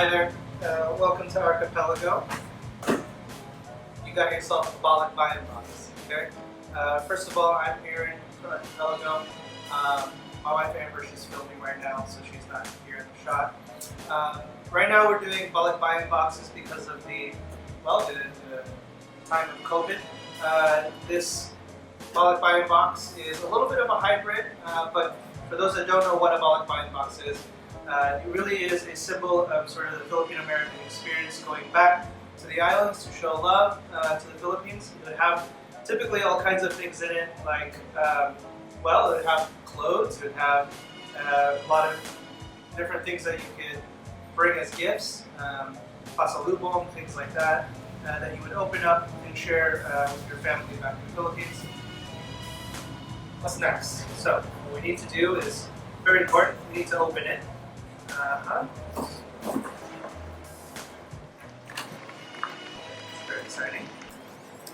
Hi there, welcome to Archipelago. You got yourself a Pagdiriwang box, okay? First of all, I'm here in Archipelago. My wife Amber, she's filming right now, so she's not here in the shot. Right now we're doing Pagdiriwang boxes because of the time of COVID. This Pagdiriwang box is a little bit of a hybrid, but for those that don't know what a Pagdiriwang box is, it really is a symbol of sort of the Philippine-American experience going back to the islands to show love to the Philippines. It would have typically all kinds of things in it, like, it would have clothes, it would have a lot of different things that you could bring as gifts, pasalubong, things like that, that you would open up and share with your family back in the Philippines. What's next? So, what we need to do is, very important, we need to open it. It's very exciting.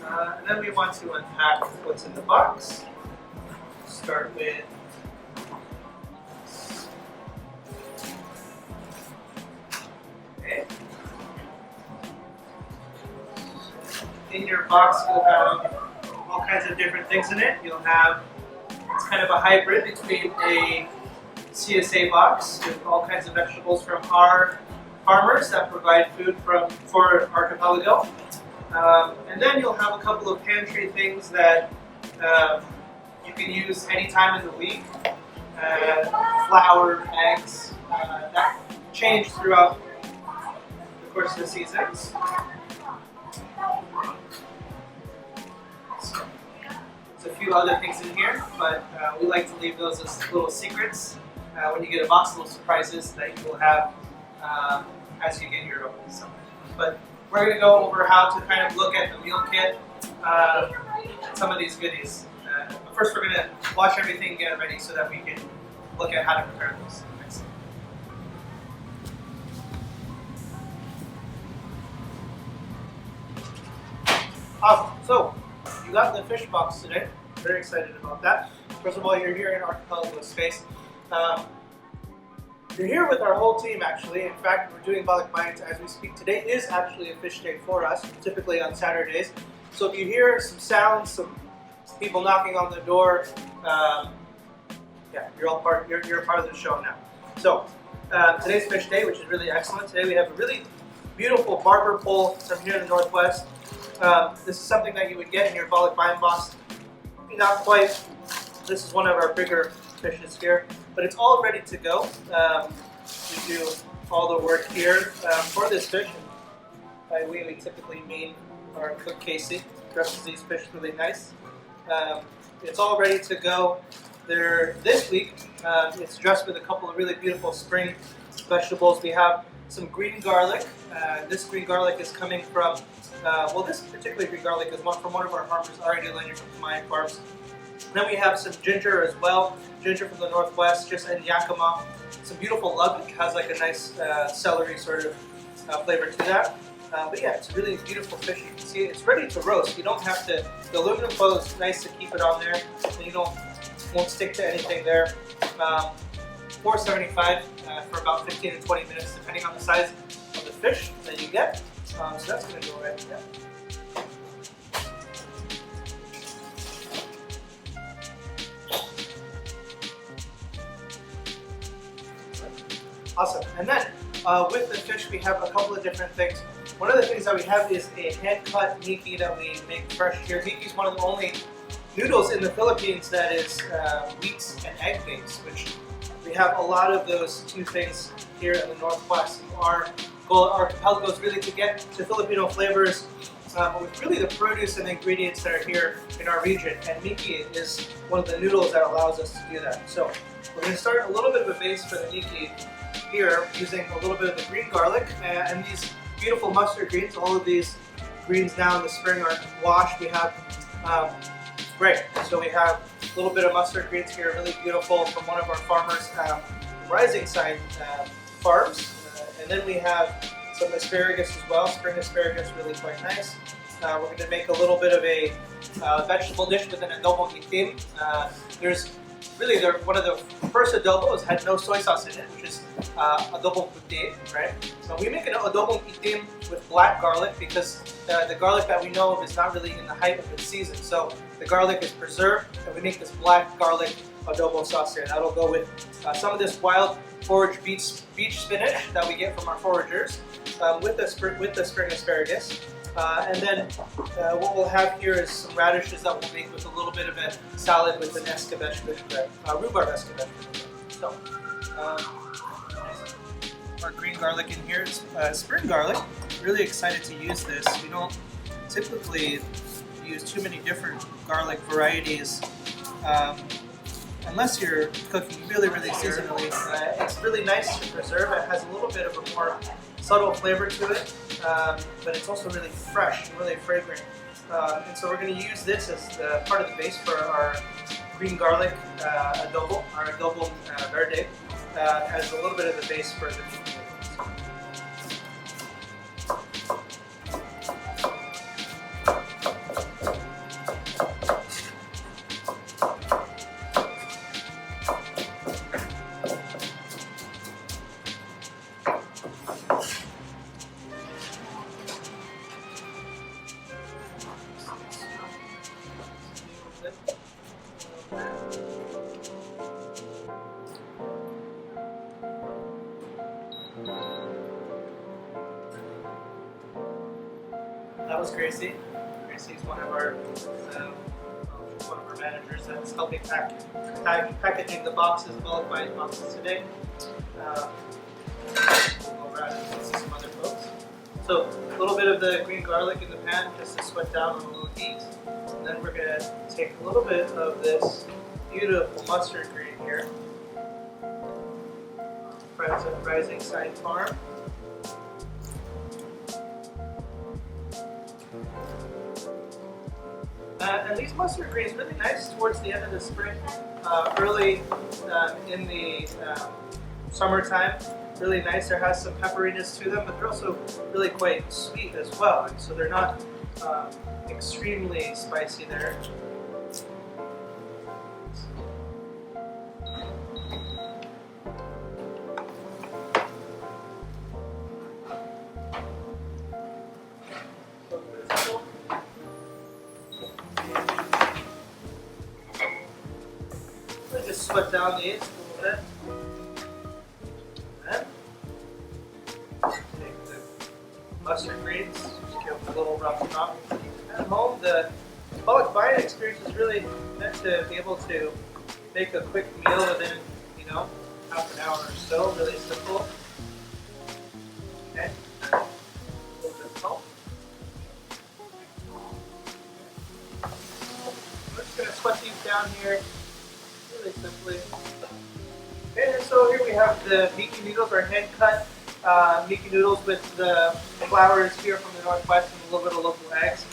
And then we want to unpack what's in the box. Start with in your box you'll have all kinds of different things in it. You'll have, it's kind of a hybrid between a CSA box with all kinds of vegetables from our farmers that provide food for Archipelago. And then you'll have a couple of pantry things that you can use any time in the week. Flour, eggs, that change throughout the course of the seasons. So, there's a few other things in here, but we like to leave those as little secrets. When you get a box, little surprises that you will have as you get your own. So, but we're going to go over how to kind of look at the meal kit and some of these goodies. But first we're going to wash everything and get it ready so that we can look at how to prepare those. Awesome. So, you got the fish box today. Very excited about that. First of all, you're here in Archipelago space. You're here with our whole team actually. In fact, we're doing Pagdiriwang as we speak. Today is actually a fish day for us, typically on Saturdays. So if you hear some sounds, some people knocking on the door, you're a part of the show now. So today's fish day, which is really excellent. Today we have a really beautiful barber pole from here in the Northwest. This is something that you would get in your Pagdiriwang box. Not quite. This is one of our bigger fishes here, but it's all ready to go. We do all the work here for this fish. By we typically mean our cook Casey dresses these fish really nice. It's all ready to go. This week, it's dressed with a couple of really beautiful spring vegetables. We have some green garlic. This green garlic is coming from, this particular green garlic is from one of our farmers, already from my farms. Then we have some ginger as well, ginger from the Northwest, just in Yakima. Some beautiful lug, which has like a nice celery sort of flavor to that. But yeah, it's a really beautiful fish. You can see it's ready to roast. You don't have to, the aluminum foil is nice to keep it on there, and you won't stick to anything there. $4.75 for about 15 to 20 minutes, depending on the size of the fish that you get. So that's going to go right there. Awesome. And then with the fish, we have a couple of different things. One of the things that we have is a hand-cut miki that we make fresh here. Miki is one of the only noodles in the Philippines that is wheat and egg-based, which we have a lot of those two things here in the Northwest. Our goal at Archipelago is really to get the Filipino flavors with really the produce and the ingredients that are here in our region. And miki is one of the noodles that allows us to do that. So we're going to start a little bit of a base for the miki here using a little bit of the green garlic and these beautiful mustard greens. All of these greens now in the spring are washed. We have, so we have a little bit of mustard greens here, really beautiful from one of our farmers, Rising Side Farms. And then we have some asparagus as well, spring asparagus, really quite nice. We're going to make a little bit of a vegetable dish with an adobong itim. There's really one of the first adobos had no soy sauce in it, which is adobong puti, right? So we make an adobong itim with black garlic because the garlic that we know of is not really in the height of its season. So the garlic is preserved, and we make this black garlic adobo sauce here. That'll go with some of this wild forage beach spinach that we get from our foragers, with the spring asparagus. And then what we'll have here is some radishes that we'll make with a little bit of a salad with an escabeche vinaigrette, rhubarb escabeche vinaigrette. So our green garlic in here is spring garlic. Really excited to use this. We don't typically use too many different garlic varieties unless you're cooking really seasonally. It's really nice to preserve. It has a little bit of a more subtle flavor to it, but it's also really fresh and really fragrant. And so we're going to use this as part of the base for our green garlic adobo, our adobo verde, as a little bit of the base for the meat. That was Gracie. Gracie's one of our managers that's helping packaging the boxes, bulk buying boxes today. We'll around and see some other folks. So a little bit of the green garlic in the pan just to sweat down on a little heat. And then we're going to take a little bit of this beautiful mustard green here. Rising Side Farm. And these mustard greens really nice towards the end of the spring, early in the summertime. Really nice. There has some pepperiness to them, but they're also really quite sweet as well. And so they're not extremely spicy there. Just sweat down these a little bit. And take the mustard greens, just give them a little rough chop. At home, the bulk buying experience is really meant to be able to make a quick meal within, half an hour or so. Really simple. Okay. A little bit of salt. We're just going to sweat these down here. Really simply. Okay, and so here we have the Miki noodles, our hand-cut Miki noodles with the flours here from the Northwest and a little bit of local eggs.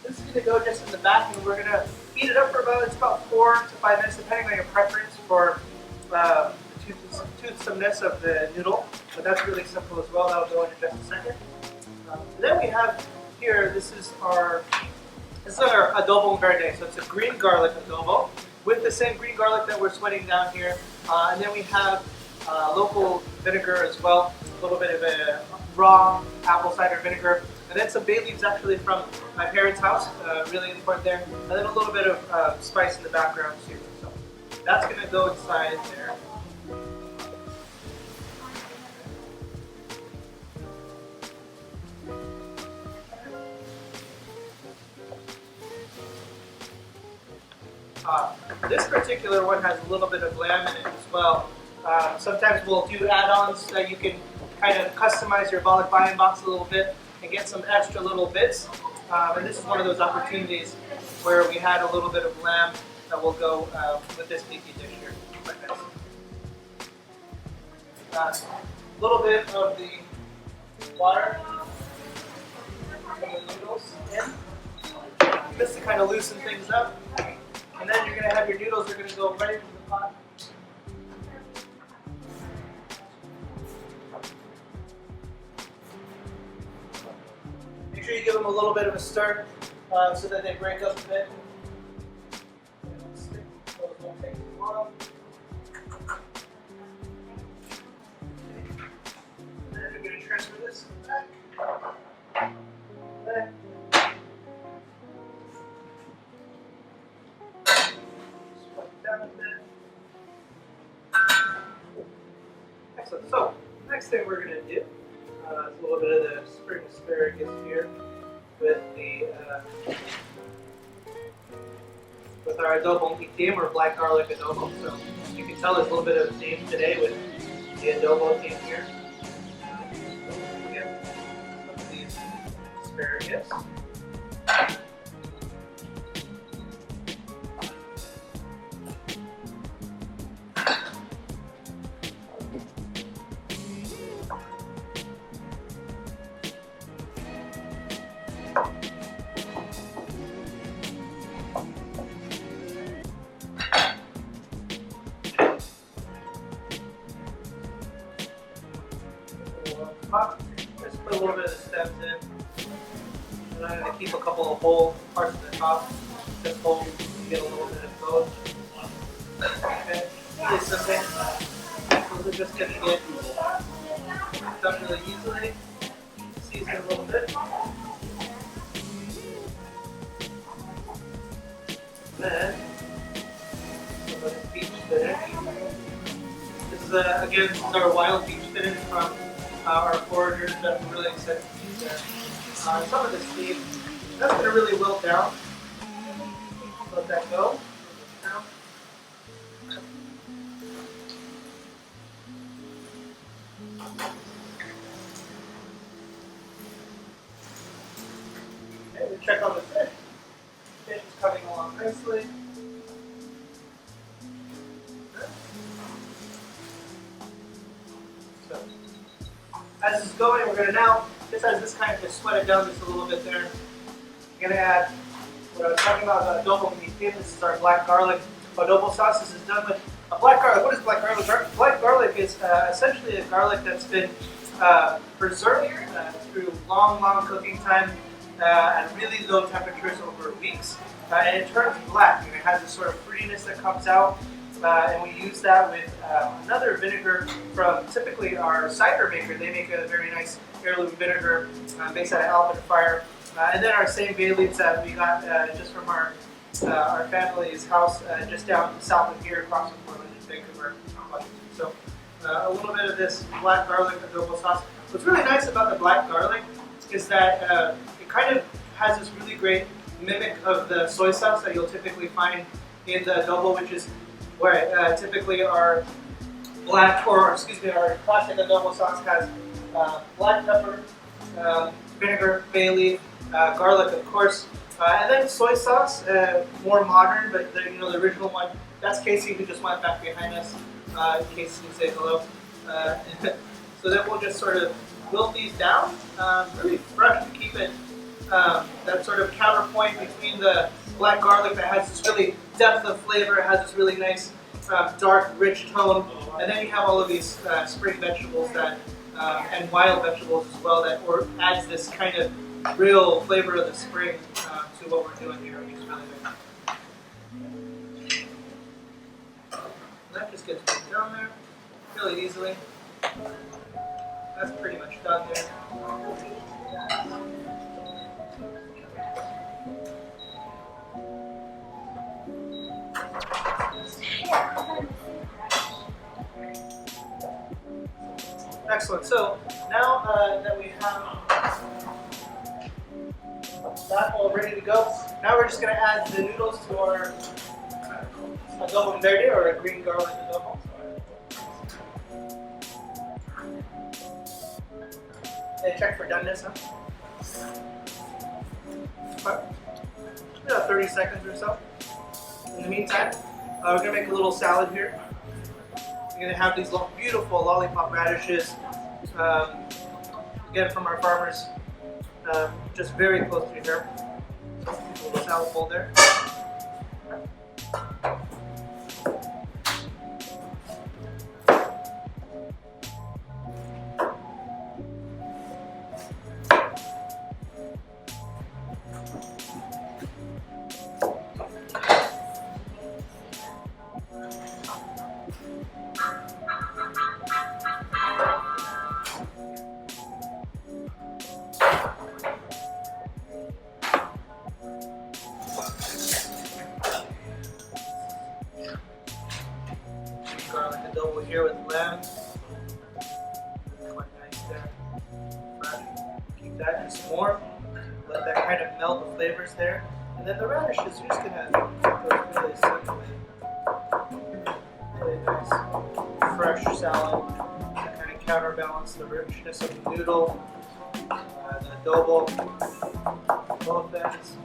This is going to go just in the back, and we're going to heat it up for about 4 to 5 minutes, depending on your preference for the toothsomeness of the noodle. But that's really simple as well. That'll go in just a second. Then we have here. This is our adobo verde. So it's a green garlic adobo, with the same green garlic that we're sweating down here. And then we have local vinegar as well, a little bit of a raw apple cider vinegar, and then some bay leaves actually from my parents' house, really important there, and then a little bit of spice in the background too. So that's going to go inside there. This particular one has a little bit of lamb in it as well. Sometimes we'll do add-ons that you can kind of customize your balikbayan box a little bit and get some extra little bits. And this is one of those opportunities where we had a little bit of lamb that will go with this beefy dish here. A little bit of the water from the noodles in, just to kind of loosen things up. And then you're going to have your noodles, they're going to go right into the pot. Make sure you give them a little bit of a stir so that they break up a bit. Okay. Swipe down a bit. Excellent. So, next thing we're going to do is a little bit of the spring asparagus here with the with our adobo itim or black garlic adobo. So you can tell there's a little bit of theme today with the adobo theme here. So get some of these asparagus. Just put a little bit of the stems in. And I'm going to keep a couple of whole parts of the top just whole to get a little bit of both. Okay, really simple. Those are just going to get done really easily. Season a little bit. Then, some of this peach spinach. This is again, this is our wild peach spinach from our foragers that we're really excited to use there. Some of the seed, that's going to really wilt down. Let that go. Okay, we check on the fish. Fish is coming along nicely. So, as it's going, we're going to now, just as this kind of just sweat it down just a little bit there, we're going to add what I was talking about, adobo itim. This is our black garlic adobo sauce. This is done with a black garlic. What is black garlic? Black garlic is essentially a garlic that's been preserved through long cooking time at really low temperatures over weeks. And it turns black, and it has this sort of fruitiness that comes out. And we use that with another vinegar from typically our cider maker. They make a very nice heirloom vinegar based out of Alpine Fire. And then our same bay leaves that we got just from our family's house just down south of here, across from Portland in Vancouver, Washington. So a little bit of this black garlic adobo sauce. What's really nice about the black garlic is that it kind of has this really great mimic of the soy sauce that you'll typically find in the adobo, which is where typically our our classic adobo sauce has black pepper, vinegar, bay leaf, garlic, of course, and then soy sauce, more modern, but the original one. That's Casey, who just went back behind us. In case you say hello. So then we'll just sort of wilt these down, really fresh to keep it that sort of counterpoint between the black garlic that has this really depth of flavor. It has this really nice dark, rich tone, and then you have all of these spring vegetables that and wild vegetables as well that adds this kind of real flavor of the spring to what we're doing here, which is really good. That just gets put down there really easily. That's pretty much done there. Excellent. So now that we have that all ready to go, now we're just going to add the noodles to our adobo verde, or a green garlic adobo. Okay, check for doneness, huh? About 30 seconds or so. In the meantime, we're going to make a little salad here. We're going to have these beautiful lollipop radishes, again from our farmers, just very close to here. So, a little salad bowl there. go here with lamb. Quite nice there. Fresh. Keep that just more. Let that kind of melt the flavors there. And then the radishes, you're just gonna get those really simply. Really nice, fresh salad to kind of counterbalance the richness of the noodle, the adobo, both ends.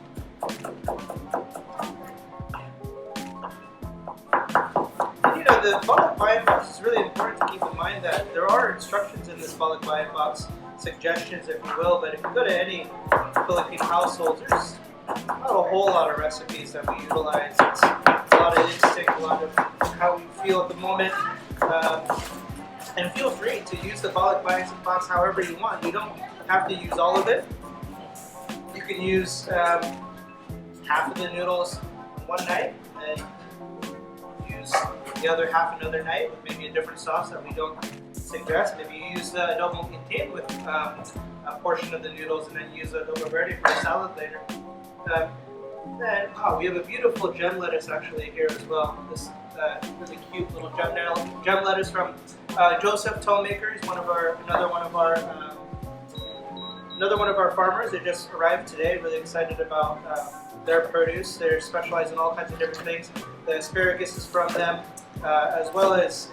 And you know, the balikbayan box is really important to keep in mind that there are instructions in this balikbayan box, suggestions if you will, but if you go to any Philippine household, there's not a whole lot of recipes that we utilize. It's a lot of instinct, a lot of how we feel at the moment. And feel free to use the balikbayan box however you want. You don't have to use all of it. You can use half of the noodles one night and use the other half another night with maybe a different sauce that we don't suggest. Maybe you use the adobo canteen with a portion of the noodles and then use the adobo verde for the salad later. We have a beautiful gem lettuce actually here as well. This really cute little gem lettuce from Joseph Tollmaker. He's another one of our farmers. They just arrived today. Really excited about their produce. They're specialized in all kinds of different things. The asparagus is from them, as well as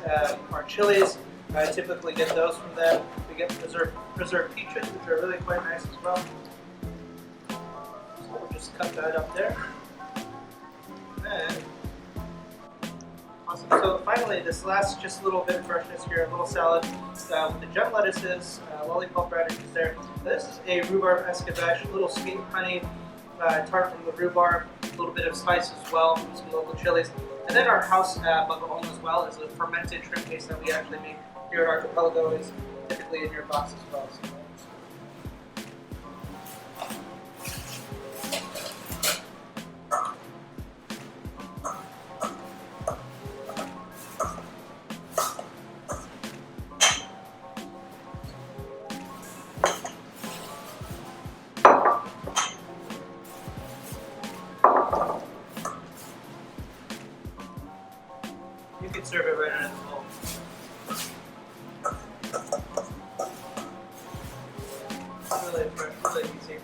our chilies. I typically get those from them. We get preserved peaches, which are really quite nice as well. So we'll just cut that up there. And awesome. So finally, this last just little bit of freshness here, a little salad with the gem lettuces, lollipop radishes there. This is a rhubarb escabeche, a little sweet honey tart from the rhubarb, a little bit of spice as well, some local chilies. And then our house bagaong as well is a fermented shrimp paste that we actually make here at Archipelago, is typically in your box as well. So. You can serve it right out of the bowl. Really fresh, really easy.